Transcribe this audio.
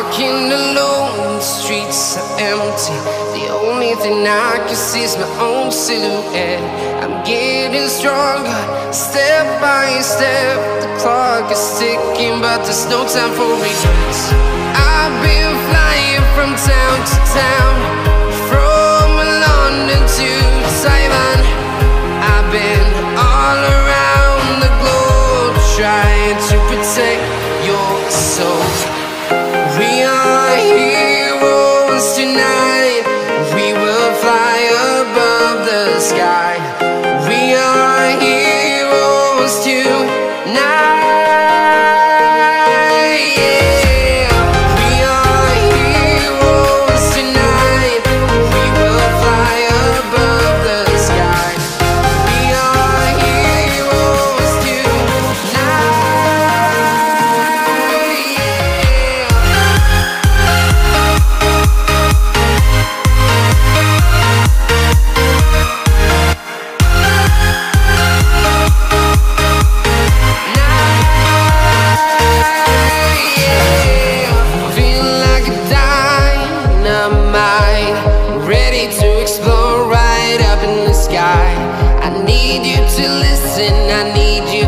walking alone, the streets are empty. The only thing I can see is my own silhouette. I'm getting stronger, step by step. The clock is ticking, but there's no time for regrets. I've been flying from town to town, from London to Taiwan. I've been all around the globe, trying to protect your soul. We are heroes tonight. We will fly above the sky. We are heroes tonight. I need you to listen, I need you